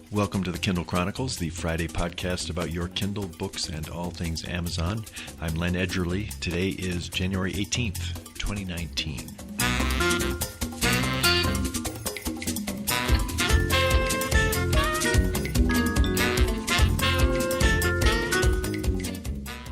Welcome to the Kindle Chronicles, the Friday podcast about your Kindle, books, and all things Amazon. I'm Len Edgerly. Today is January 18th, 2019.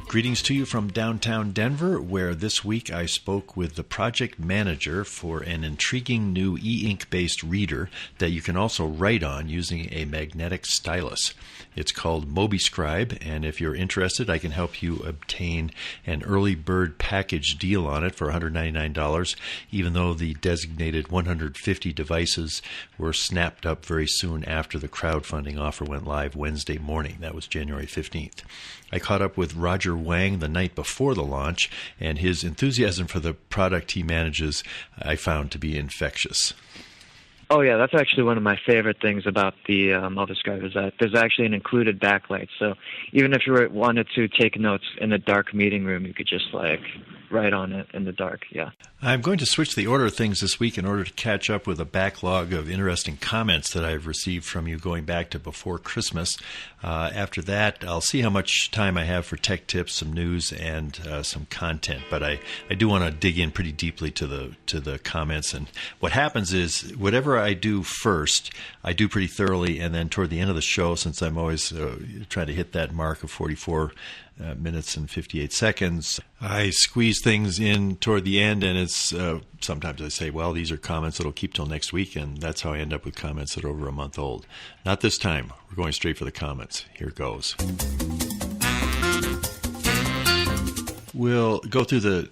Greetings to you from downtown Denver, where this week I spoke with the project manager for an intriguing new e-ink-based reader that you can also write on using a magnetic stylus. It's called MobiScribe, and if you're interested, I can help you obtain an early bird package deal on it for $199, even though the designated 150 devices were snapped up very soon after the crowdfunding offer went live Wednesday morning. That was January 15th. I caught up with Roger Wang the night before the launch, and his enthusiasm for the product he manages I found to be infectious. Oh, yeah, that's actually one of my favorite things about the MobiScribe is that there's actually an included backlight. So even if you wanted to take notes in a dark meeting room, you could just, write on it in the dark, yeah. I'm going to switch the order of things this week in order to catch up with a backlog of interesting comments that I've received from you going back to before Christmas. After that, I'll see how much time I have for tech tips, some news, and some content. But I do want to dig in pretty deeply to the comments. And what happens is whatever I do first, I do pretty thoroughly, and then toward the end of the show, since I'm always trying to hit that mark of 44 minutes and 58 seconds, I squeeze things in toward the end, and it's sometimes I say, well, these are comments that'll keep till next week, and that's how I end up with comments that are over a month old. Not this time. We're going straight for the comments. Here goes. We'll go through the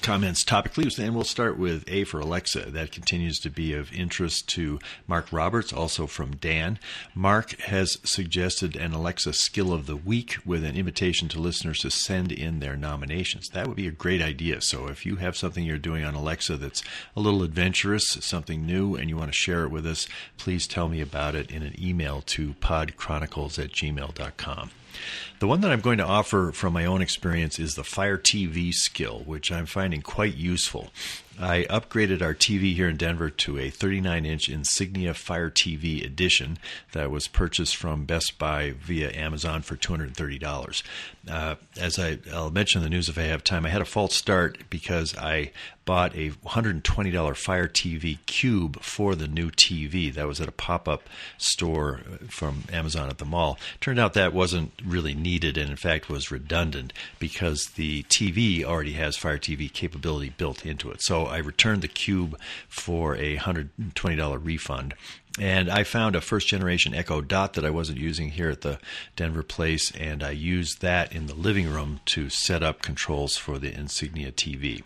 comments topically, and we'll start with A for Alexa. That continues to be of interest to Mark Roberts, also from Dan. Mark has suggested an Alexa skill of the week with an invitation to listeners to send in their nominations. That would be a great idea. So if you have something you're doing on Alexa that's a little adventurous, something new, and you want to share it with us, please tell me about it in an email to podchronicles@gmail.com. The one that I'm going to offer from my own experience is the Fire TV skill, which I'm finding quite useful. I upgraded our TV here in Denver to a 39-inch Insignia Fire TV edition that was purchased from Best Buy via Amazon for $230. As I'll mention in the news if I have time, I had a false start because I bought a $120 Fire TV Cube for the new TV. That was at a pop-up store from Amazon at the mall. Turned out that wasn't really needed and in fact was redundant because the TV already has Fire TV capability built into it. So I returned the Cube for a $120 refund. And I found a first-generation Echo Dot that I wasn't using here at the Denver place, and I used that in the living room to set up controls for the Insignia TV.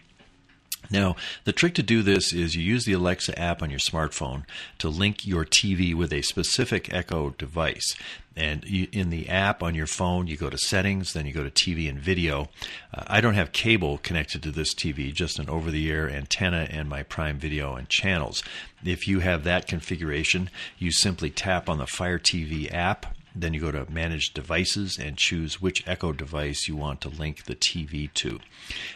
Now, the trick to do this is you use the Alexa app on your smartphone to link your TV with a specific Echo device. And in the app on your phone, you go to Settings, then you go to TV and Video. I don't have cable connected to this TV, just an over-the-air antenna and my Prime Video and channels. If you have that configuration, you simply tap on the Fire TV app. Then you go to Manage Devices and choose which Echo device you want to link the TV to.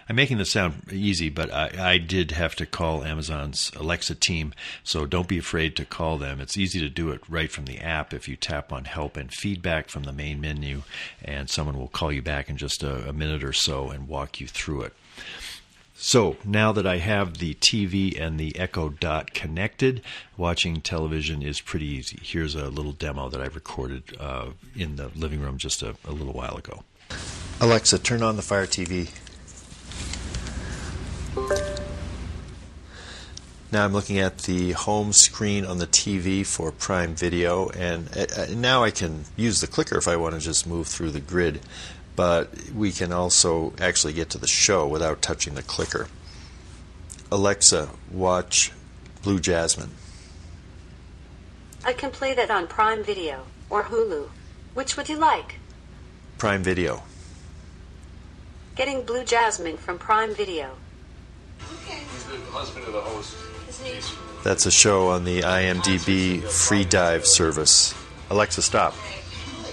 I'm making this sound easy, but I did have to call Amazon's Alexa team, so don't be afraid to call them. It's easy to do it right from the app if you tap on Help and Feedback from the main menu, and someone will call you back in just a minute or so and walk you through it. So now that I have the TV and the Echo Dot connected, watching television is pretty easy. Here's a little demo that I recorded in the living room just a little while ago. Alexa, turn on the Fire TV. Now I'm looking at the home screen on the TV for Prime Video, and now I can use the clicker if I want to just move through the grid. But we can also actually get to the show without touching the clicker. Alexa, watch Blue Jasmine. I can play that on Prime Video or Hulu. Which would you like? Prime Video. Getting Blue Jasmine from Prime Video. Okay. He's the husband of the host. That's a show on the IMDb free dive service. Alexa, stop.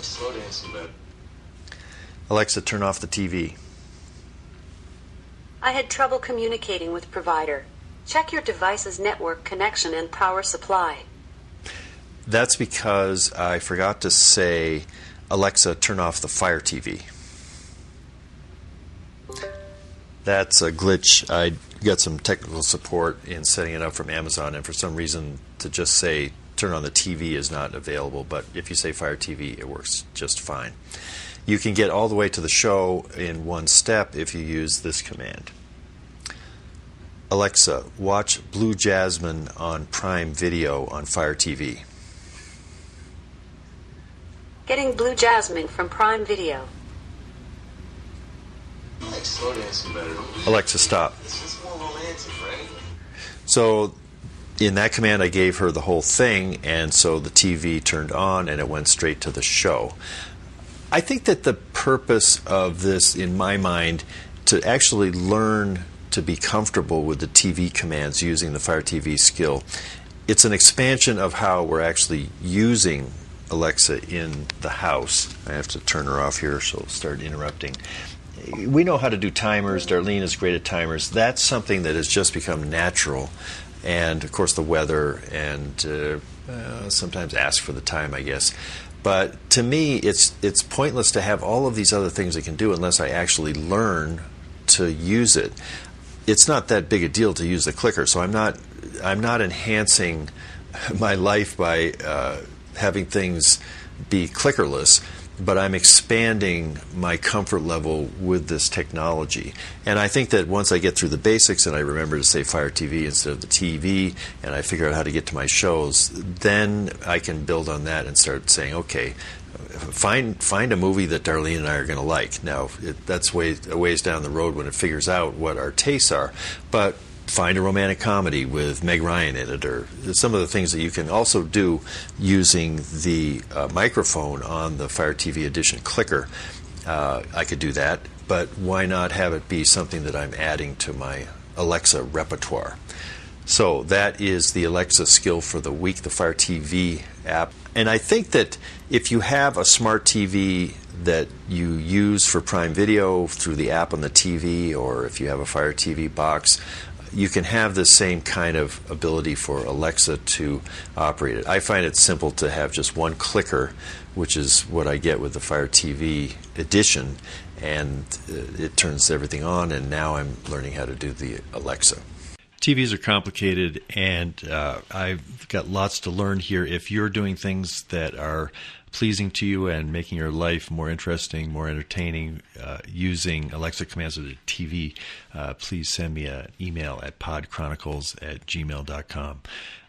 Slow dancing bed. Alexa, turn off the TV. I had trouble communicating with provider. Check your device's network connection and power supply. That's because I forgot to say, Alexa, turn off the Fire TV. That's a glitch. I got some technical support in setting it up from Amazon, and for some reason to just say turn on the TV is not available, but if you say Fire TV, it works just fine. You can get all the way to the show in one step if you use this command. Alexa, watch Blue Jasmine on Prime Video on Fire TV. Getting Blue Jasmine from Prime Video. Like slow dancing better. Alexa, stop. It's more romantic, right? So in that command, I gave her the whole thing, and so the TV turned on and it went straight to the show. I think that the purpose of this, in my mind, to actually learn to be comfortable with the TV commands using the Fire TV skill, it's an expansion of how we're actually using Alexa in the house. I have to turn her off here, so I'll start interrupting. We know how to do timers. Darlene is great at timers. That's something that has just become natural. And, of course, the weather and sometimes ask for the time, I guess. But to me, it's pointless to have all of these other things I can do unless I actually learn to use it. It's not that big a deal to use the clicker, so I'm not enhancing my life by having things be clickerless, but I'm expanding my comfort level with this technology. And I think that once I get through the basics and I remember to say Fire TV instead of the TV, and I figure out how to get to my shows, then I can build on that and start saying, okay, find a movie that Darlene and I are going to like. Now, that's a ways down the road when it figures out what our tastes are. But find a romantic comedy with Meg Ryan in it, or some of the things that you can also do using the microphone on the Fire TV Edition clicker. I could do that, but why not have it be something that I'm adding to my Alexa repertoire? So that is the Alexa skill for the week, the Fire TV app. And I think that if you have a smart TV that you use for Prime Video through the app on the TV, or if you have a Fire TV box, you can have the same kind of ability for Alexa to operate it. I find it simple to have just one clicker, which is what I get with the Fire TV Edition, and it turns everything on, and now I'm learning how to do the Alexa. TVs are complicated, and I've got lots to learn here. If you're doing things that are pleasing to you and making your life more interesting, more entertaining, using Alexa commands with the TV, please send me an email at podchronicles@gmail.com.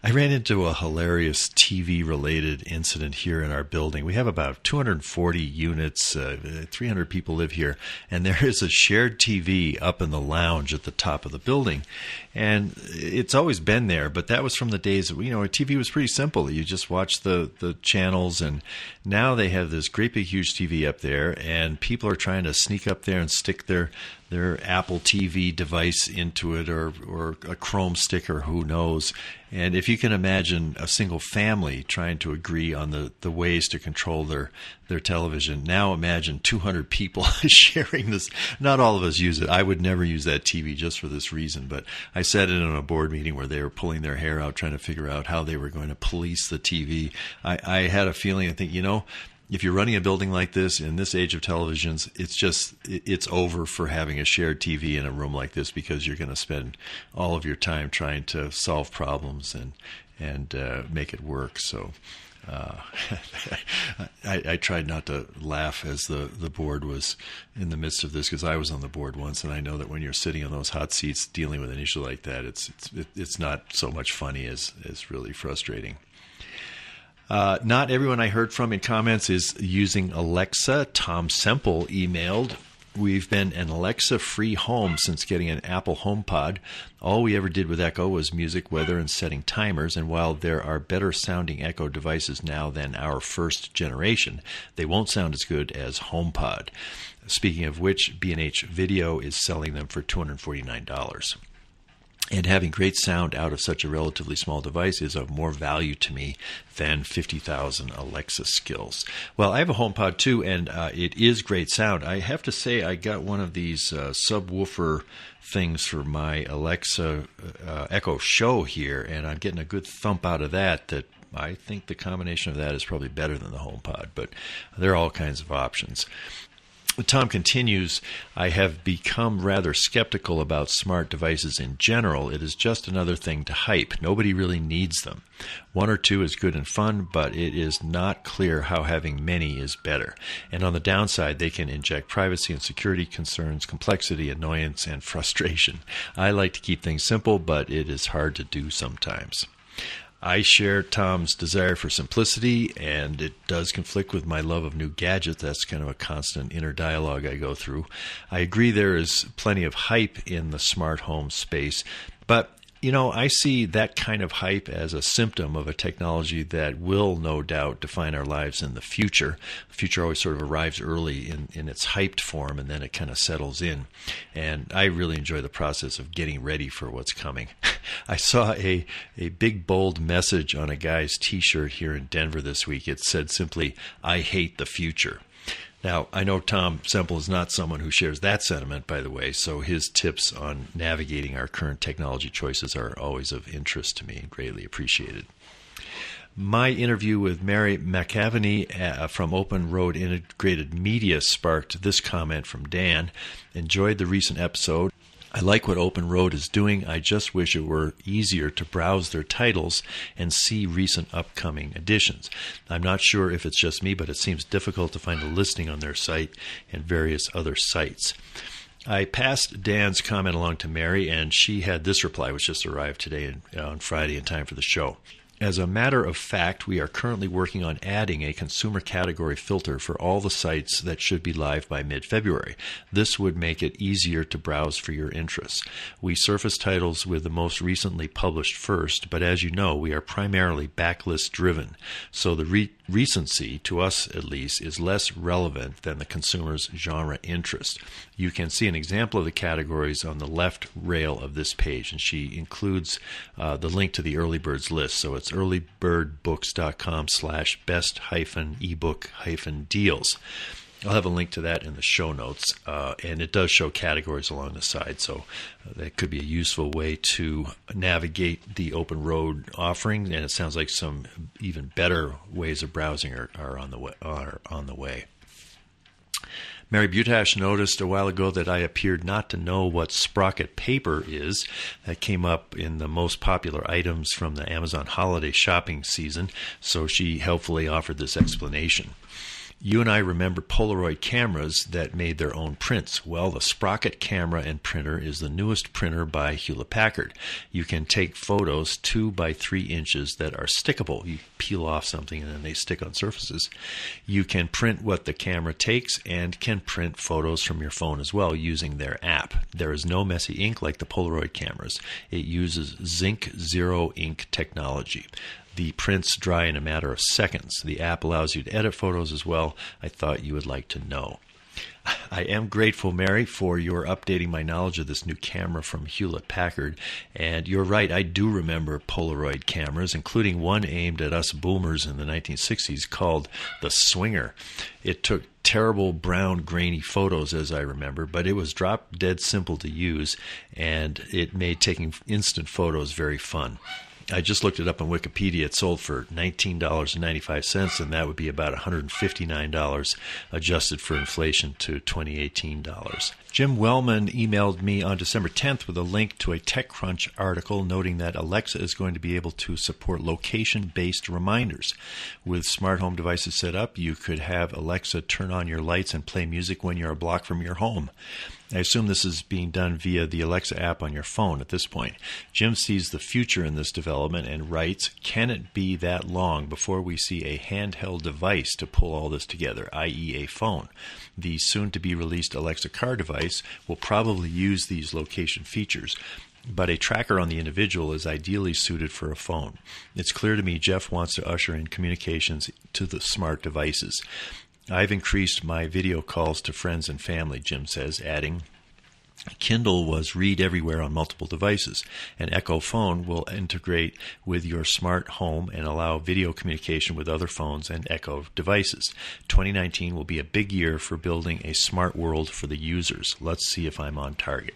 I ran into a hilarious TV-related incident here in our building. We have about 240 units, 300 people live here, and there is a shared TV up in the lounge at the top of the building. And it's always been there, but that was from the days that, TV was pretty simple. You just watch the channels, and now they have this great big huge TV up there, and people are trying to sneak up there and stick their Apple TV device into it, or a Chrome stick, or who knows. And if you can imagine a single family trying to agree on the ways to control their television, now imagine 200 people sharing this. Not all of us use it. I would never use that TV just for this reason, but I sat in on a board meeting where they were pulling their hair out trying to figure out how they were going to police the TV. I had a feeling, I think, if you're running a building like this in this age of televisions, it's over for having a shared TV in a room like this, because you're going to spend all of your time trying to solve problems and make it work. So I tried not to laugh as the board was in the midst of this, because I was on the board once, and I know that when you're sitting on those hot seats dealing with an issue like that, it's not so much funny as really frustrating. Not everyone I heard from in comments is using Alexa. Tom Semple emailed, "We've been an Alexa-free home since getting an Apple HomePod. All we ever did with Echo was music, weather, and setting timers. And while there are better-sounding Echo devices now than our first generation, they won't sound as good as HomePod. Speaking of which, B&H Video is selling them for $249. And having great sound out of such a relatively small device is of more value to me than 50,000 Alexa skills." Well, I have a HomePod too, and it is great sound. I have to say, I got one of these subwoofer things for my Alexa Echo Show here, and I'm getting a good thump out of that I think the combination of that is probably better than the HomePod, but there are all kinds of options. Tom continues, I have become rather skeptical about smart devices in general. It is just another thing to hype. Nobody really needs them. One or two is good and fun, but it is not clear how having many is better. And on the downside, they can inject privacy and security concerns, complexity, annoyance, and frustration. I like to keep things simple, but it is hard to do sometimes. I share Tom's desire for simplicity, and it does conflict with my love of new gadgets. That's kind of a constant inner dialogue I go through. I agree there is plenty of hype in the smart home space, but I see that kind of hype as a symptom of a technology that will no doubt define our lives in the future. The future always sort of arrives early in its hyped form, and then it kind of settles in. And I really enjoy the process of getting ready for what's coming. I saw a big, bold message on a guy's T-shirt here in Denver this week. It said simply, "I hate the future." Now, I know Tom Semple is not someone who shares that sentiment, by the way, so his tips on navigating our current technology choices are always of interest to me and greatly appreciated. My interview with Mary McAvaney from Open Road Integrated Media sparked this comment from Dan. Enjoyed the recent episode. I like what Open Road is doing. I just wish it were easier to browse their titles and see recent upcoming editions. I'm not sure if it's just me, but it seems difficult to find a listing on their site and various other sites. I passed Dan's comment along to Mary, and she had this reply, which just arrived today on Friday in time for the show. As a matter of fact, we are currently working on adding a consumer category filter for all the sites that should be live by mid-February. This would make it easier to browse for your interests. We surface titles with the most recently published first, but as you know, we are primarily backlist driven, so the recency, to us at least, is less relevant than the consumer's genre interest. You can see an example of the categories on the left rail of this page, and she includes the link to the Early Birds list. So it's earlybirdbooks.com/best-ebook-deals. I'll have a link to that in the show notes, and it does show categories along the side, so that could be a useful way to navigate the Open Road offering, and it sounds like some even better ways of browsing are on the way. Mary Butash noticed a while ago that I appeared not to know what Sprocket Paper is. That came up in the most popular items from the Amazon holiday shopping season, so she helpfully offered this explanation. You and I remember Polaroid cameras that made their own prints. Well, the Sprocket camera and printer is the newest printer by Hewlett Packard. You can take photos 2 by 3 inches that are stickable. You peel off something and then they stick on surfaces. You can print what the camera takes and can print photos from your phone as well using their app. There is no messy ink like the Polaroid cameras. It uses Zinc Zero ink technology. The prints dry in a matter of seconds. The app allows you to edit photos as well. I thought you would like to know. I am grateful, Mary, for your updating my knowledge of this new camera from Hewlett Packard. And you're right, I do remember Polaroid cameras, including one aimed at us boomers in the 1960s called the Swinger. It took terrible brown grainy photos, as I remember, but it was drop dead simple to use, and it made taking instant photos very fun. I just looked it up on Wikipedia. It sold for $19.95, and that would be about $159 adjusted for inflation to $2018. Jim Wellman emailed me on December 10th with a link to a TechCrunch article noting that Alexa is going to be able to support location-based reminders. With smart home devices set up, you could have Alexa turn on your lights and play music when you're a block from your home. I assume this is being done via the Alexa app on your phone at this point. Jim sees the future in this development and writes, can it be that long before we see a handheld device to pull all this together, i.e. a phone? The soon-to-be-released Alexa car device will probably use these location features, but a tracker on the individual is ideally suited for a phone. It's clear to me Jeff wants to usher in communications to the smart devices. I've increased my video calls to friends and family, Jim says, adding, Kindle was read everywhere on multiple devices. An Echo phone will integrate with your smart home and allow video communication with other phones and Echo devices. 2019 will be a big year for building a smart world for the users. Let's see if I'm on target.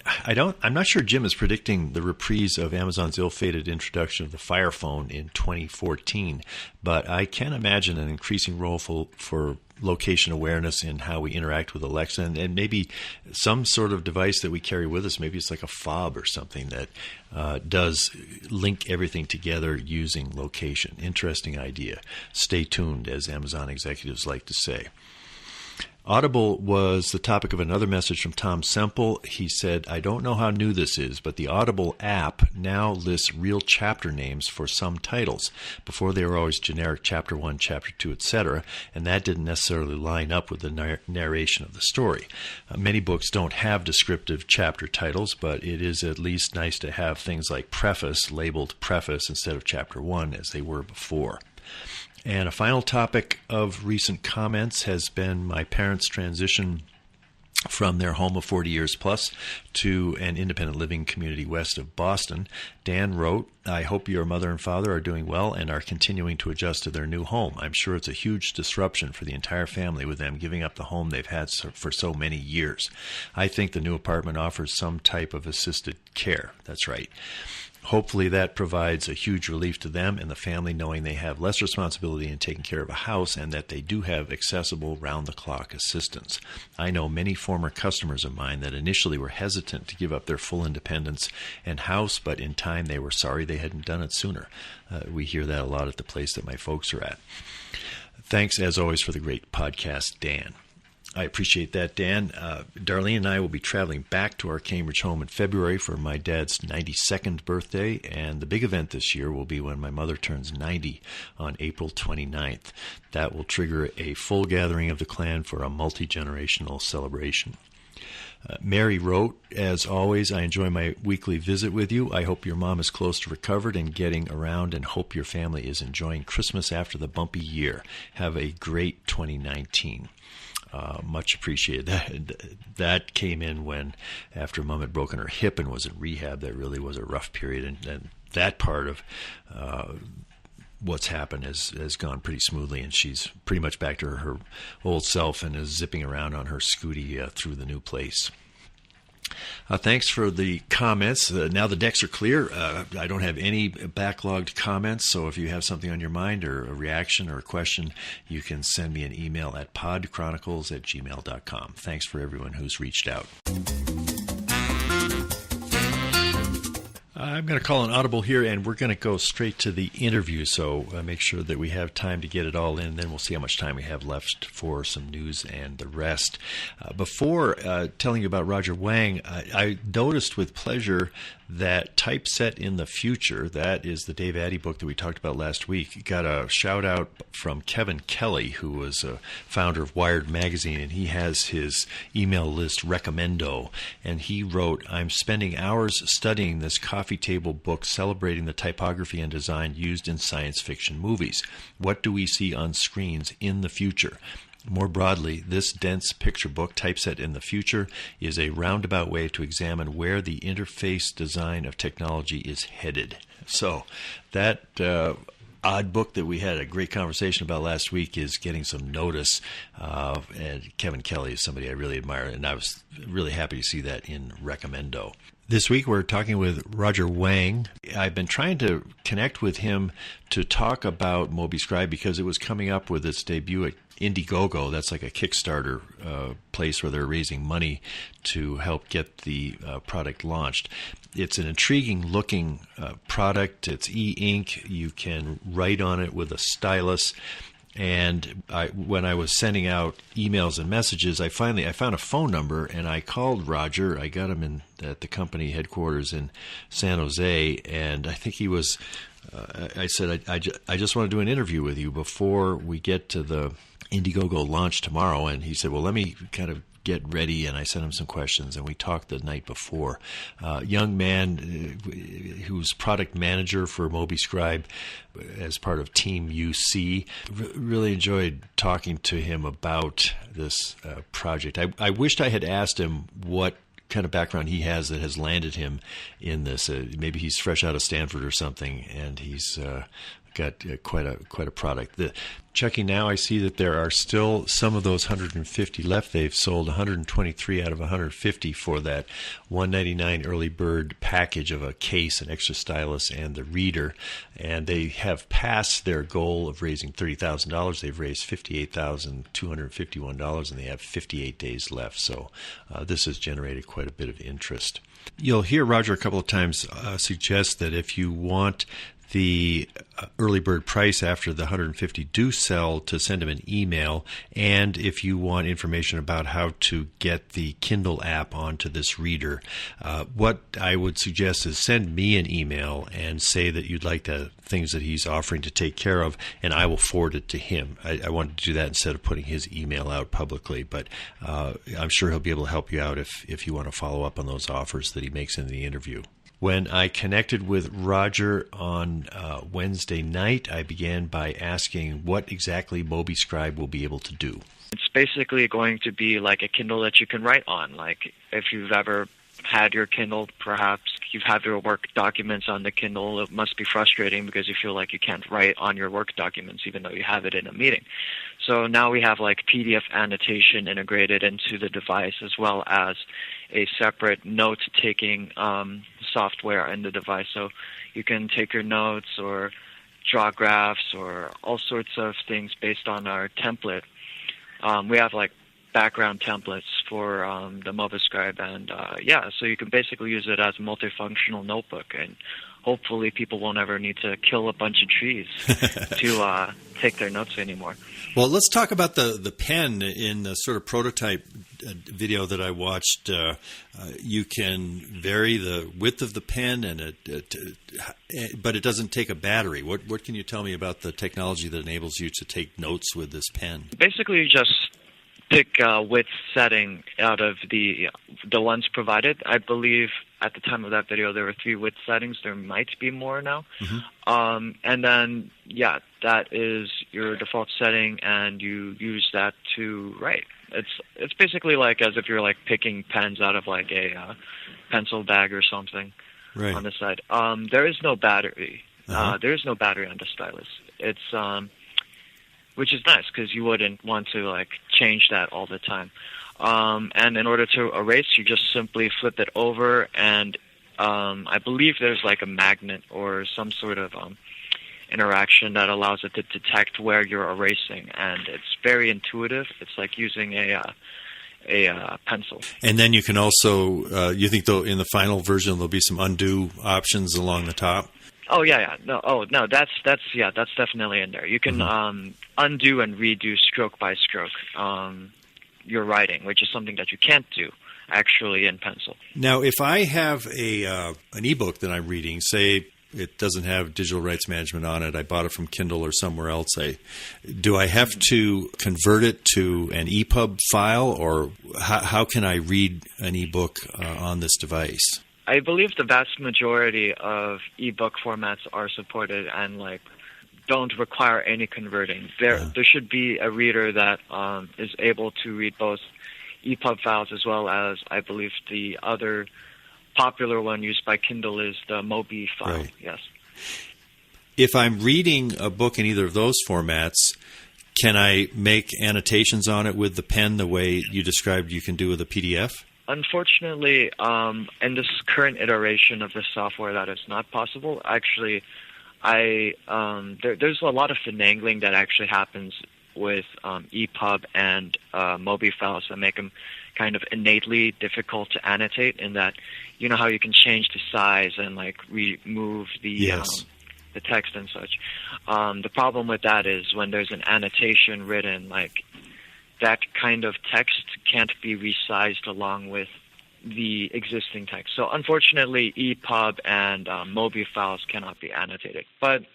I'm not sure Jim is predicting the reprise of Amazon's ill-fated introduction of the Fire Phone in 2014, but I can imagine an increasing role for location awareness in how we interact with Alexa, and maybe some sort of device that we carry with us. Maybe it's like a fob or something that does link everything together using location. Interesting idea. Stay tuned, as Amazon executives like to say. Audible was the topic of another message from Tom Semple. He said, I don't know how new this is, but the Audible app now lists real chapter names for some titles. Before, they were always generic chapter 1, chapter 2, etc., and that didn't necessarily line up with the narration of the story. Many books don't have descriptive chapter titles, but it is at least nice to have things like preface labeled preface instead of chapter 1 as they were before. And a final topic of recent comments has been my parents' transition from their home of 40 years plus to an independent living community west of Boston. Dan wrote, I hope your mother and father are doing well and are continuing to adjust to their new home. I'm sure it's a huge disruption for the entire family with them giving up the home they've had for so many years. I think the new apartment offers some type of assisted care. That's right. Hopefully that provides a huge relief to them and the family, knowing they have less responsibility in taking care of a house and that they do have accessible round-the-clock assistance. I know many former customers of mine that initially were hesitant to give up their full independence and house, but in time they were sorry they hadn't done it sooner. We hear that a lot at the place that my folks are at. Thanks, as always, for the great podcast, Dan. I appreciate that, Dan. Darlene and I will be traveling back to our Cambridge home in February for my dad's 92nd birthday, and the big event this year will be when my mother turns 90 on April 29th. That will trigger a full gathering of the clan for a multi-generational celebration. Mary wrote, as always, I enjoy my weekly visit with you. I hope your mom is close to recovered and getting around, and hope your family is enjoying Christmas after the bumpy year. Have a great 2019. Much appreciated. That came in when, after Mom had broken her hip and was in rehab, that really was a rough period, and that part of what's happened has gone pretty smoothly, and she's pretty much back to her old self and is zipping around on her scooty through the new place. Thanks for the comments. Now the decks are clear. I don't have any backlogged comments, so if you have something on your mind or a reaction or a question, you can send me an email at podchronicles@gmail.com. Thanks for everyone who's reached out. I'm going to call an audible here, and we're going to go straight to the interview, so make sure that we have time to get it all in. Then we'll see how much time we have left for some news and the rest. Before telling you about Roger Wang, I noticed with pleasure that Typeset in the Future, that is the Dave Addy book that we talked about last week, got a shout out from Kevin Kelly, who was a founder of Wired Magazine, and he has his email list Recommendo, and he wrote, I'm spending hours studying this coffee table book celebrating the typography and design used in science fiction movies. What do we see on screens in the future? More broadly, this dense picture book, Typeset in the Future, is a roundabout way to examine where the interface design of technology is headed. So that odd book that we had a great conversation about last week is getting some notice. And Kevin Kelly is somebody I really admire, and I was really happy to see that in Recommendo. This week we're talking with Roger Wang. I've been trying to connect with him to talk about MobiScribe because it was coming up with its debut at Indiegogo. That's like a Kickstarter place where they're raising money to help get the product launched. It's an intriguing looking product. It's e-ink. You can write on it with a stylus. And when I was sending out emails and messages, I found a phone number, and I called Roger. I got him at the company headquarters in San Jose, and I think he was. I said, I just want to do an interview with you before we get to the Indiegogo launch tomorrow. And he said, well, let me kind of get ready, and I sent him some questions, and we talked the night before. Young man who's product manager for MobiScribe as part of TeamUC. Really enjoyed talking to him about this project. I wished I had asked him what kind of background he has that has landed him in this. Maybe he's fresh out of Stanford or something, and he's got quite a product. Checking now, I see that there are still some of those 150 left. They've sold 123 out of 150 for that $199 early bird package of a case, an extra stylus, and the reader. And they have passed their goal of raising $30,000. They've raised $58,251, and they have 58 days left. So this has generated quite a bit of interest. You'll hear Roger a couple of times suggest that if you want the early bird price after the 150 do sell, to send him an email. And if you want information about how to get the Kindle app onto this reader, what I would suggest is send me an email and say that you'd like the things that he's offering to take care of, and I will forward it to him. I wanted to do that instead of putting his email out publicly, but I'm sure he'll be able to help you out if you want to follow up on those offers that he makes in the interview. When I connected with Roger on Wednesday night, I began by asking what exactly MobiScribe will be able to do. It's basically going to be like a Kindle that you can write on. Like if you've ever had your Kindle, perhaps you've had your work documents on the Kindle, it must be frustrating because you feel like you can't write on your work documents even though you have it in a meeting. So now we have like PDF annotation integrated into the device, as well as a separate note-taking software in the device. So you can take your notes or draw graphs or all sorts of things based on our template. We have like background templates for the MobiScribe, and so you can basically use it as a multifunctional notebook, and hopefully people won't ever need to kill a bunch of trees to take their notes anymore. Well, let's talk about the pen. In the sort of prototype video that I watched, you can vary the width of the pen, but it doesn't take a battery. What can you tell me about the technology that enables you to take notes with this pen? Basically, you just pick a width setting out of the ones provided. I believe at the time of that video there were 3 width settings. There might be more now. Mm-hmm. And then, that is your default setting, and you use that to write. It's basically like as if you're like picking pens out of like a pencil bag or something. Right. On the side. There is no battery. There is no battery on the stylus. It's which is nice because you wouldn't want to like change that all the time. And in order to erase, you just simply flip it over, and I believe there's like a magnet or some sort of interaction that allows it to detect where you're erasing, and it's very intuitive. It's like using a pencil. And then you can also, you think though in the final version there'll be some undo options along the top? Oh yeah. No, that's definitely in there. You can undo and redo stroke by stroke your writing, which is something that you can't do actually in pencil. Now, if I have an ebook that I'm reading, say it doesn't have digital rights management on it, I bought it from Kindle or somewhere else, do I have to convert it to an EPUB file, or how can I read an ebook on this device? I believe the vast majority of ebook formats are supported and don't require any converting. There should be a reader that is able to read both EPUB files as well as, I believe, the other popular one used by Kindle is the Mobi file. Right. Yes. If I'm reading a book in either of those formats, can I make annotations on it with the pen the way you described you can do with a PDF? Unfortunately, in this current iteration of the software, that is not possible. Actually, there's a lot of finagling that actually happens with EPUB and Mobi files that make them kind of innately difficult to annotate, in that you know how you can change the size and remove the text and such. The problem with that is when there's an annotation written, that kind of text can't be resized along with the existing text. So unfortunately, EPUB and Mobi files cannot be annotated. But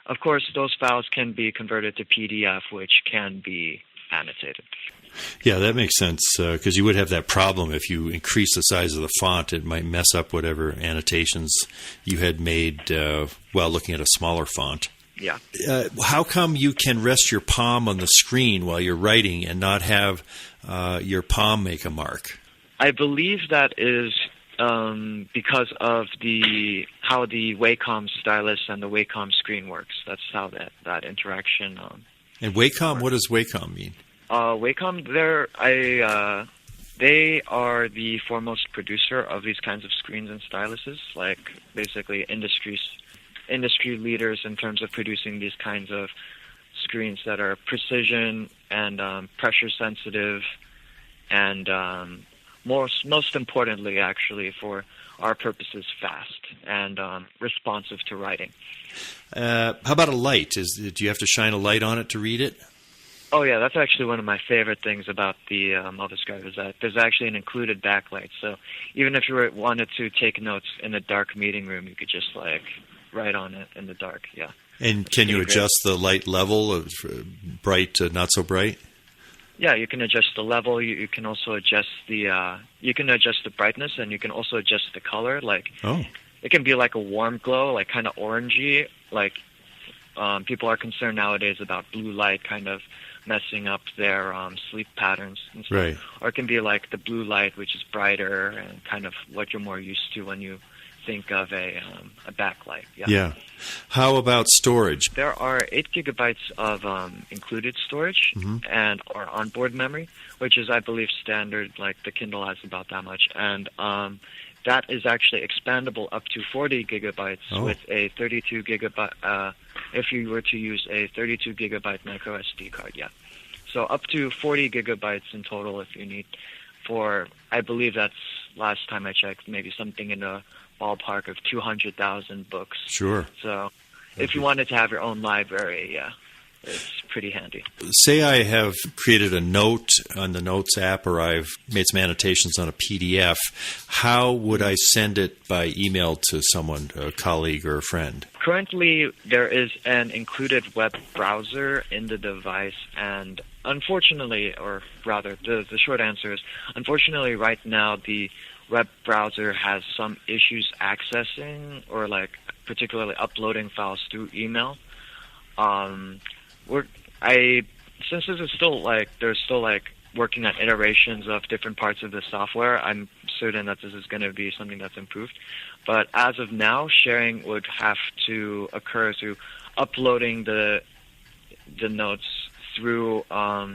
of course, those files can be converted to PDF, which can be annotated. Yeah, that makes sense, because you would have that problem if you increase the size of the font. It might mess up whatever annotations you had made while looking at a smaller font. Yeah. How come you can rest your palm on the screen while you're writing and not have your palm make a mark? I believe that is because of how the Wacom stylus and the Wacom screen works. That's how that interaction. And Wacom, what does Wacom mean? Wacom, they are the foremost producer of these kinds of screens and styluses, like basically industry leaders in terms of producing these kinds of screens that are precision and pressure sensitive, and most importantly, actually, for our purposes, fast and responsive to writing. How about a light? Do you have to shine a light on it to read it? Oh yeah, that's actually one of my favorite things about the MobiScribe is that there's actually an included backlight. So even if you wanted to take notes in a dark meeting room, you could just write on it in the dark. Yeah. And can you adjust the light level of bright to not so bright? Yeah, you can adjust the level. You can also adjust the brightness, and you can also adjust the color. It can be like a warm glow, like kind of orangey. People are concerned nowadays about blue light kind of messing up their sleep patterns and stuff. Right. Or it can be like the blue light, which is brighter and kind of what you're more used to when you think of a backlight. Yeah. How about storage? There are 8 gigabytes of included storage and or onboard memory, which is, I believe, standard. Like the Kindle has about that much, and that is actually expandable up to 40 gigabytes with a 32 gigabyte. If you were to use a 32 gigabyte micro SD card, yeah. So up to 40 gigabytes in total if you need. I believe that's, last time I checked, maybe something in the ballpark of 200,000 books. Sure. So if you wanted to have your own library, yeah, it's pretty handy. Say I have created a note on the Notes app, or I've made some annotations on a PDF. How would I send it by email to someone, a colleague or a friend? Currently, there is an included web browser in the device, and unfortunately, or rather, the short answer is, unfortunately, right now, the web browser has some issues accessing or particularly uploading files through email. Since this is still there's still working on iterations of different parts of the software, I'm certain that this is going to be something that's improved. But as of now, sharing would have to occur through uploading the notes through a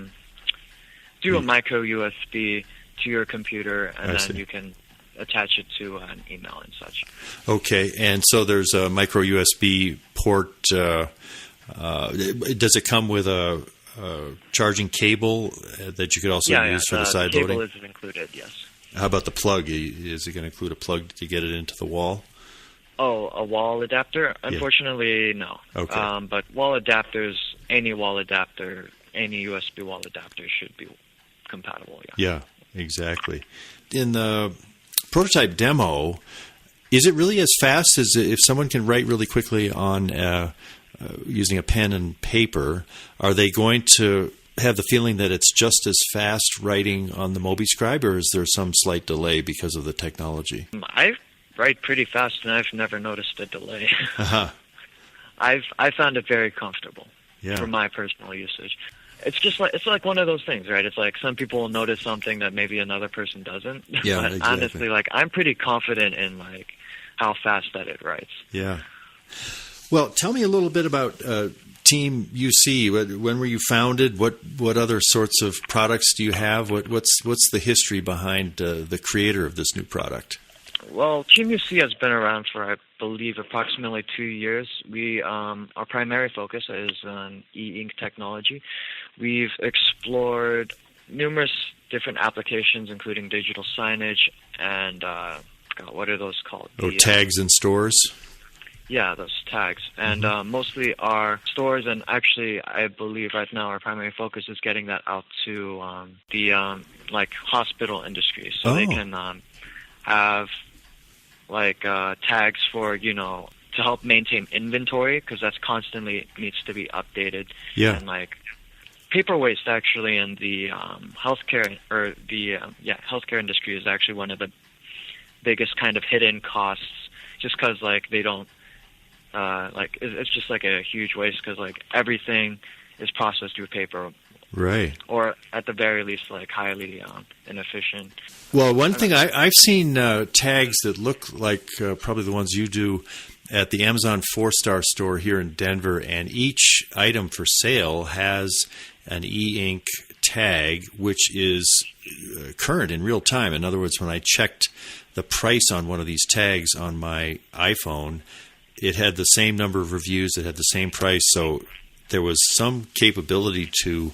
micro USB to your computer, and then you can attach it to an email and such. Okay, and so there's a micro USB port. Does it come with a charging cable that you could also use for the side loading? The cable is included, yes. How about the plug? Is it going to include a plug to get it into the wall? Oh, a wall adapter? Unfortunately, no. Okay. But wall adapters, any wall adapter, any USB wall adapter should be compatible, Yeah, exactly. In the prototype demo, is it really as fast as if someone can write really quickly on using a pen and paper? Are they going to have the feeling that it's just as fast writing on the MobiScribe, or is there some slight delay because of the technology? I write pretty fast, and I've never noticed a delay. I found it very comfortable for my personal usage. It's just it's like one of those things, right? It's like some people will notice something that maybe another person doesn't. Yeah, but exactly. Honestly, I'm pretty confident in how fast that it writes. Yeah. Well, tell me a little bit about TeamUC. When were you founded? What other sorts of products do you have? What's the history behind the creator of this new product? Well, TeamUC has been around for, I believe, approximately 2 years. Our primary focus is on e-ink technology. We've explored numerous different applications, including digital signage and what are those called? Tags in stores? Yeah, those tags. And mostly our stores, and actually I believe right now our primary focus is getting that out to the hospital industry, so they can have tags for, to help maintain inventory, because that's constantly needs to be updated. Yeah. And paper waste actually in the healthcare or the healthcare industry is actually one of the biggest kind of hidden costs, just because they don't it's just a huge waste, because everything is processed through paper Right. Or at the very least, like highly inefficient. Well, one thing I've seen tags that look like probably the ones you do at the Amazon 4-star store here in Denver, and each item for sale has an e-ink tag, which is current in real time. In other words, when I checked the price on one of these tags on my iPhone, it had the same number of reviews, it had the same price, so there was some capability to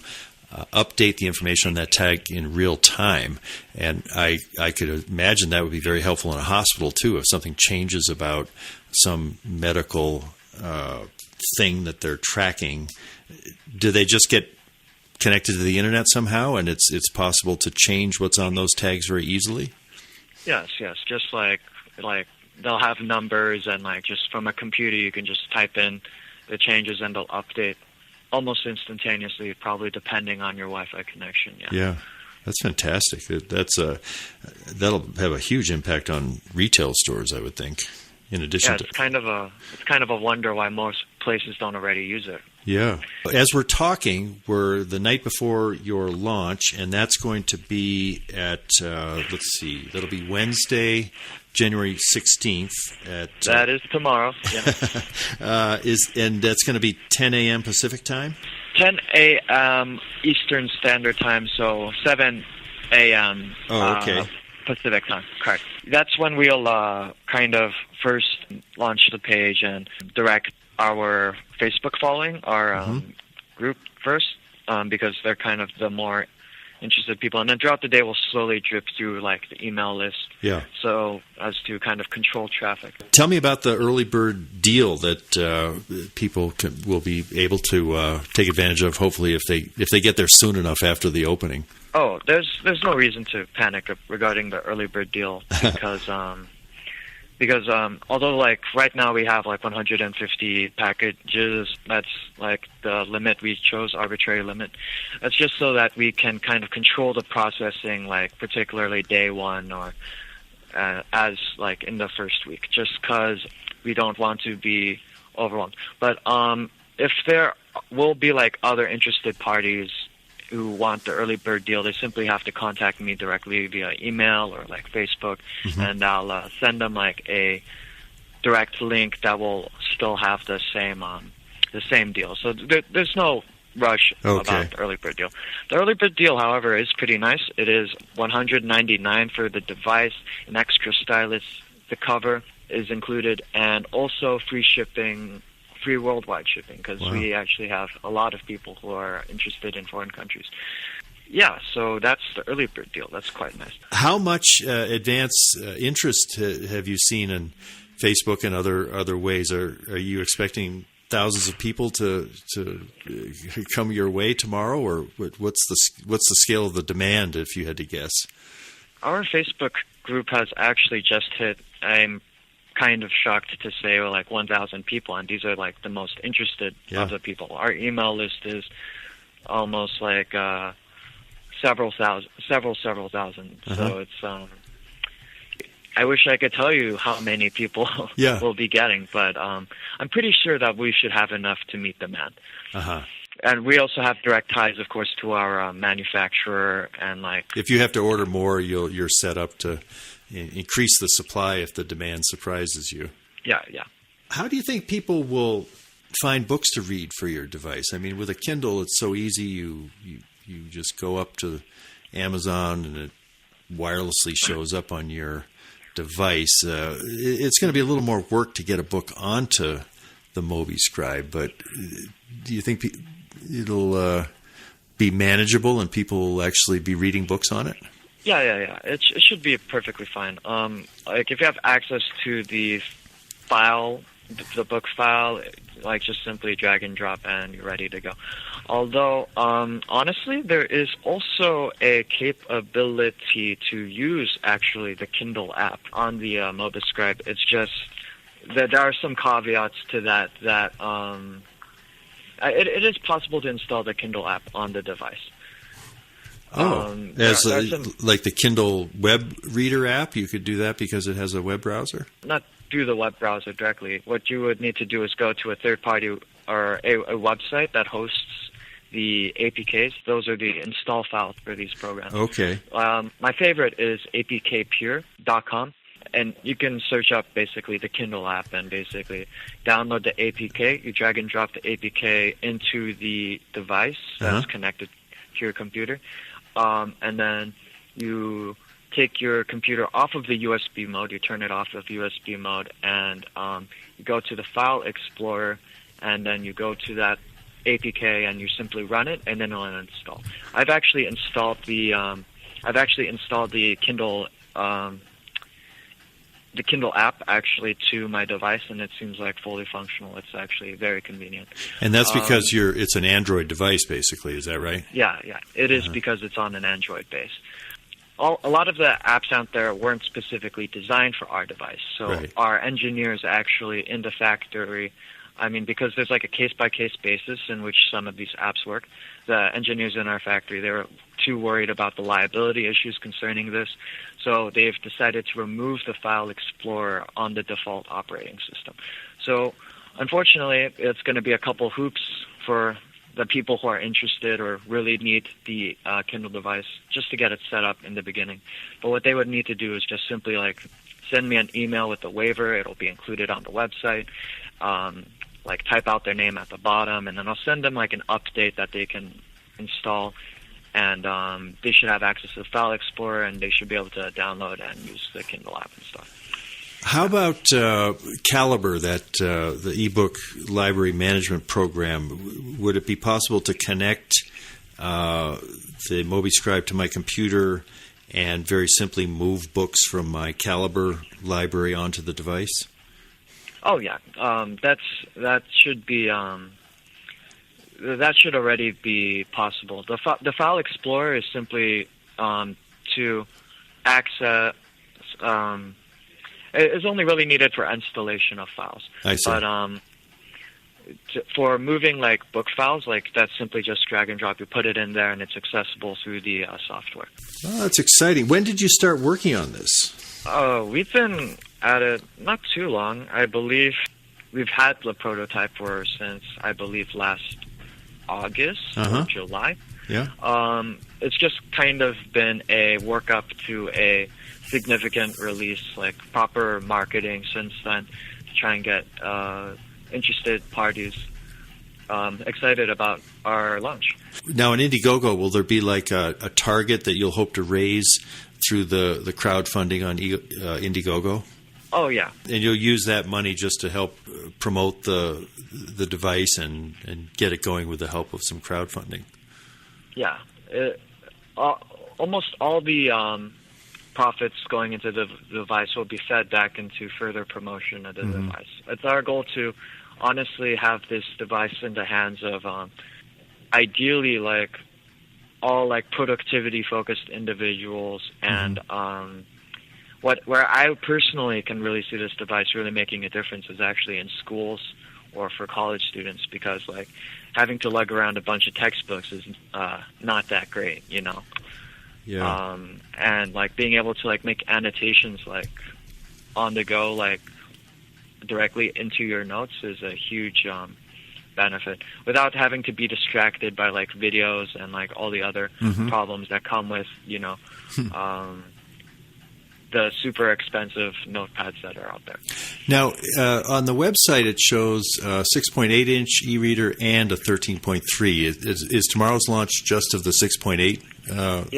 update the information on that tag in real time. And I could imagine that would be very helpful in a hospital, too, if something changes about some medical thing that they're tracking. Do they just get connected to the internet somehow, and it's possible to change what's on those tags very easily? Yes. Just like they'll have numbers, and like just from a computer you can just type in the changes and they'll update almost instantaneously, probably depending on your Wi-Fi connection. Yeah, that's fantastic. That'll have a huge impact on retail stores, I would think. In addition to, it's kind of a wonder why most places don't already use it. Yeah. As we're talking, we're the night before your launch, and that's going to be at that'll be Wednesday, January 16th. That is tomorrow. Yeah. And that's going to be 10 a.m. Pacific time? 10 a.m. Eastern Standard Time, so 7 a.m. Pacific time. Correct. That's when we'll kind of first launch the page and direct our Facebook following, our group first, because they're kind of the more interested people. And then throughout the day, we'll slowly drip through like the email list. Yeah. So as to kind of control traffic. Tell me about the early bird deal that people will be able to take advantage of. Hopefully, if they get there soon enough after the opening. Oh, there's no reason to panic regarding the early bird deal because although like right now we have like 150 packages, that's like the limit we chose, arbitrary limit. That's just so that we can kind of control the processing, like particularly day one or as like in the first week, just because we don't want to be overwhelmed. But if there will be like other interested parties who want the early bird deal, they simply have to contact me directly via email or like Facebook, and I'll send them like a direct link that will still have the same deal. So there's no rush about the early bird deal. The early bird deal, however, is pretty nice. It is $199 for the device, an extra stylus, the cover is included, and also free shipping. Free worldwide shipping, because we actually have a lot of people who are interested in foreign countries. Yeah, so that's the early bird deal. That's quite nice. How much advance interest have you seen in Facebook and other ways? Are you expecting thousands of people to come your way tomorrow, or what's the scale of the demand, if you had to guess? Our Facebook group has actually just hit. I'm kind of shocked to say like 1,000 people, and these are like the most interested of the people. Our email list is almost like several thousand. So it's I wish I could tell you how many people we'll be getting, but I'm pretty sure that we should have enough to meet demand. And we also have direct ties, of course, to our manufacturer, and like if you have to order more, you're set up to increase the supply if the demand surprises you. Yeah. How do you think people will find books to read for your device? I mean, with a Kindle, it's so easy. You just go up to Amazon and it wirelessly shows up on your device. It's going to be a little more work to get a book onto the MobiScribe, but do you think it'll be manageable and people will actually be reading books on it? Yeah. It should be perfectly fine. Like if you have access to the file, the book file, like just simply drag and drop and you're ready to go. Although, honestly, there is also a capability to use actually the Kindle app on the MobiScribe. It's just that there are some caveats to that. It is possible to install the Kindle app on the device. Like the Kindle web reader app, you could do that because it has a web browser? Not through the web browser directly. What you would need to do is go to a third party or a website that hosts the APKs. Those are the install files for these programs. Okay. My favorite is apkpure.com. And you can search up basically the Kindle app and basically download the APK. You drag and drop the APK into the device that's connected to your computer. And then you take your computer off of the USB mode. You turn it off of USB mode, and you go to the File Explorer, and then you go to that APK, and you simply run it, and then it'll install. I've actually installed the Kindle. The Kindle app actually to my device, and it seems like fully functional. It's actually very convenient. And that's because it's an Android device, basically. Is that right? Yeah. It is because it's on an Android base. A lot of the apps out there weren't specifically designed for our device. So our engineers actually in the factory, because there's like a case-by-case basis in which some of these apps work, the engineers in our factory, they were too worried about the liability issues concerning this. So they've decided to remove the File Explorer on the default operating system. So unfortunately, it's going to be a couple hoops for the people who are interested or really need the Kindle device just to get it set up in the beginning. But what they would need to do is just simply send me an email with the waiver. It'll be included on the website. Type out their name at the bottom, and then I'll send them an update that they can install. And they should have access to the File Explorer, and they should be able to download and use the Kindle app and stuff. How about Calibre, the ebook library management program? Would it be possible to connect the MobiScribe to my computer and very simply move books from my Calibre library onto the device? Oh yeah, that should be. That should already be possible. The File Explorer is simply to access. It's only really needed for installation of files. I see. But for moving book files, that's simply just drag and drop. You put it in there, and it's accessible through the software. Oh, that's exciting. When did you start working on this? We've been at it not too long. I believe we've had the prototype since last August or July. Yeah. It's just kind of been a work up to a significant release, proper marketing since then to try and get interested parties excited about our launch. Now, in Indiegogo, will there be a target that you'll hope to raise through the crowdfunding on Indiegogo? Oh, yeah. And you'll use that money just to help promote the device and get it going with the help of some crowdfunding. Yeah. Almost all the profits going into the device will be fed back into further promotion of the device. It's our goal to honestly have this device in the hands of ideally all productivity-focused individuals and where I personally can really see this device really making a difference is actually in schools or for college students, because having to lug around a bunch of textbooks is not that great, Yeah. And being able to make annotations on the go directly into your notes is a huge benefit without having to be distracted by videos and all the other problems that come with the super expensive notepads that are out there. Now, on the website, it shows a 6.8-inch e-reader and a 13.3. Is tomorrow's launch just of the 6.8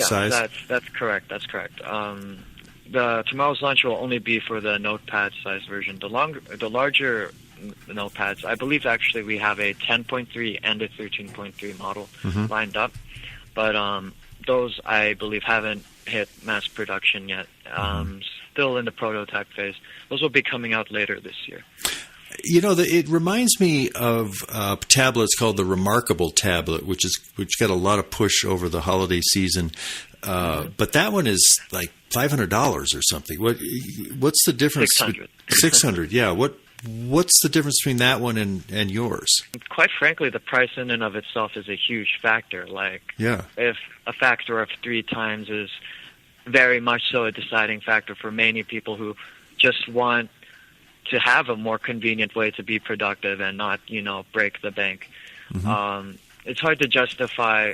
size? Yeah, that's correct. That's correct. The tomorrow's launch will only be for the notepad size version. The larger notepads, I believe actually we have a 10.3 and a 13.3 model lined up, but those I believe haven't hit mass production yet. Still in the prototype phase. Those will be coming out later this year. It reminds me of a tablet. It's called the Remarkable tablet, which got a lot of push over the holiday season. But that one is $500 or something. What's the difference? $600. Yeah. What's the difference between that one and yours? Quite frankly, the price in and of itself is a huge factor. If a factor of 3 times is very much so a deciding factor for many people who just want to have a more convenient way to be productive and not, break the bank. it's hard to justify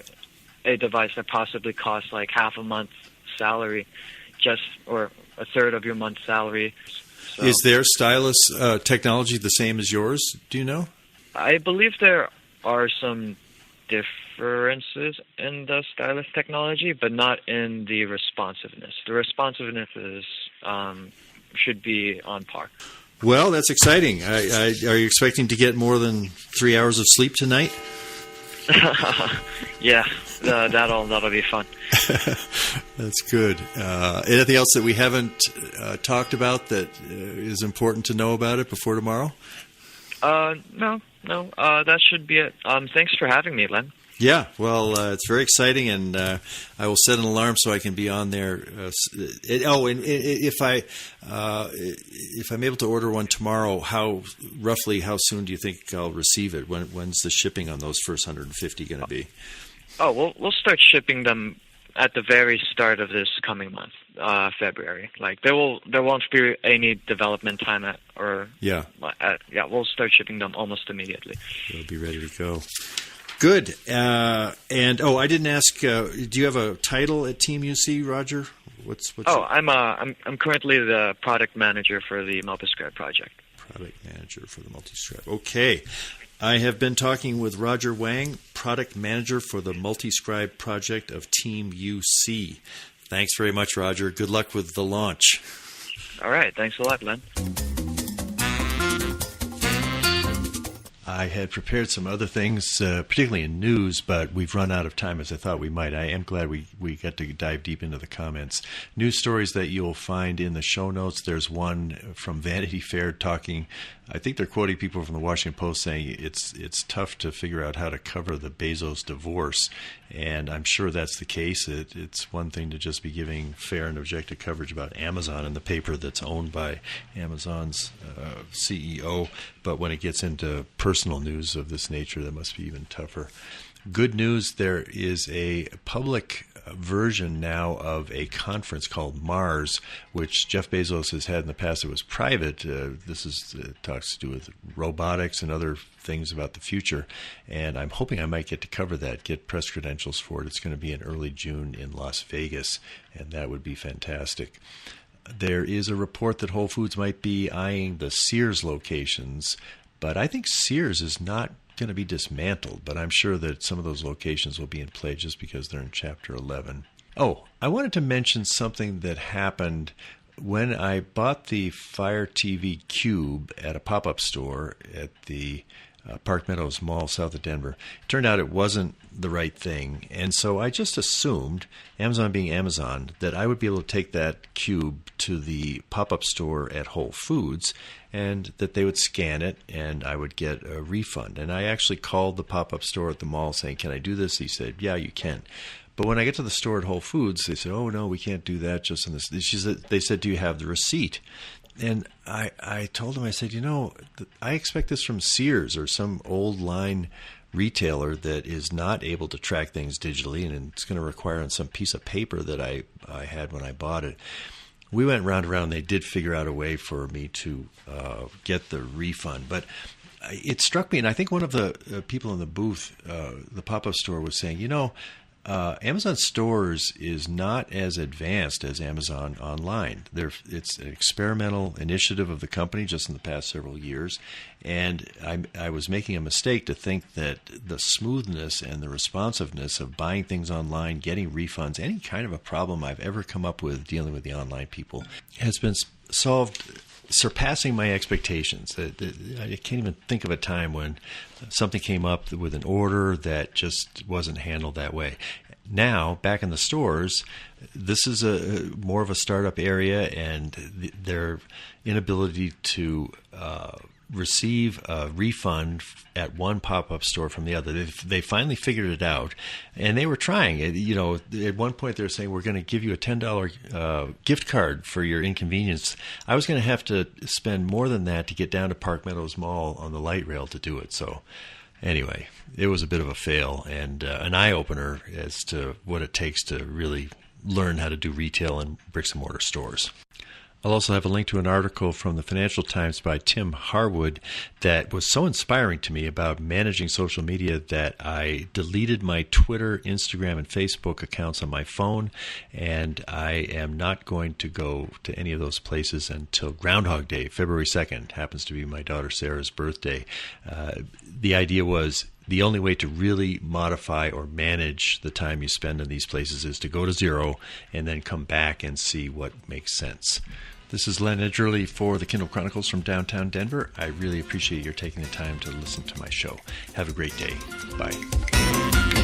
a device that possibly costs like half a month's salary, or a third of your month's salary. So, is their stylus technology the same as yours? Do you know? I believe there are some differences in the stylus technology, but not in the responsiveness. The responsiveness should be on par. Well, that's exciting. Are you expecting to get more than 3 hours of sleep tonight? Yeah, that'll be fun. That's good. Anything else that we haven't talked about that is important to know about it before tomorrow? No. That should be it. Thanks for having me, Len. Yeah, well, it's very exciting, and I will set an alarm so I can be on there. And if I'm able to order one tomorrow, roughly how soon do you think I'll receive it? When's the shipping on those first 150 going to be? Oh, we'll start shipping them at the very start of this coming month, February. Like there won't be any development time we'll start shipping them almost immediately. They'll be ready to go. Good. I didn't ask. Do you have a title at TeamUC, Roger? I'm currently the product manager for the MobiScribe project. Product manager for the MobiScribe. Okay. I have been talking with Roger Wang, product manager for the MobiScribe project of TeamUC. Thanks very much, Roger. Good luck with the launch. All right. Thanks a lot, Len. I had prepared some other things, particularly in news, but we've run out of time as I thought we might. I am glad we got to dive deep into the comments. News stories that you'll find in the show notes. There's one from Vanity Fair talking, I think they're quoting people from the Washington Post saying it's tough to figure out how to cover the Bezos divorce, and I'm sure that's the case. It's one thing to just be giving fair and objective coverage about Amazon in the paper that's owned by Amazon's CEO, but when it gets into personal news of this nature, that must be even tougher. Good news, there is a public version now of a conference called Mars, which Jeff Bezos has had in the past. It was private. This talks to do with robotics and other things about the future, and I'm hoping I might get to cover that, get press credentials for it. It's going to be in early June in Las Vegas, and that would be fantastic. There is a report that Whole Foods might be eyeing the Sears locations, but I think Sears is not going to be dismantled, but I'm sure that some of those locations will be in play just because they're in Chapter 11. Oh, I wanted to mention something that happened when I bought the Fire TV Cube at a pop-up store at the Park Meadows Mall south of Denver. It turned out it wasn't the right thing, and so I just assumed, Amazon being Amazon, that I would be able to take that cube to the pop-up store at Whole Foods and that they would scan it and I would get a refund. And I actually called the pop-up store at the mall saying, can I do this? He said, yeah, you can. But when I get to the store at Whole Foods, they said, oh, no, we can't do that just in this. They said, do you have the receipt? And I told him, I said, I expect this from Sears or some old line retailer that is not able to track things digitally, and it's going to require on some piece of paper that I had when I bought it. We went round and round. They did figure out a way for me to get the refund. But it struck me, and I think one of the people in the booth, the pop-up store, was saying, Amazon Stores is not as advanced as Amazon Online. It's an experimental initiative of the company just in the past several years, and I was making a mistake to think that the smoothness and the responsiveness of buying things online, getting refunds, any kind of a problem I've ever come up with dealing with the online people has been solved, surpassing my expectations. I can't even think of a time when something came up with an order that just wasn't handled that way. Now, back in the stores, this is more of a startup area, and their inability to receive a refund at one pop-up store from the other. They finally figured it out, and they were trying. At one point they were saying, we're going to give you a $10 gift card for your inconvenience. I was going to have to spend more than that to get down to Park Meadows Mall on the light rail to do it. So anyway, it was a bit of a fail and an eye-opener as to what it takes to really learn how to do retail in bricks and mortar stores. I'll also have a link to an article from the Financial Times by Tim Harwood that was so inspiring to me about managing social media that I deleted my Twitter, Instagram, and Facebook accounts on my phone, and I am not going to go to any of those places until Groundhog Day, February 2nd. Happens to be my daughter Sarah's birthday. The idea was the only way to really modify or manage the time you spend in these places is to go to zero and then come back and see what makes sense. This is Len Edgerly for the Kindle Chronicles from downtown Denver. I really appreciate your taking the time to listen to my show. Have a great day. Bye.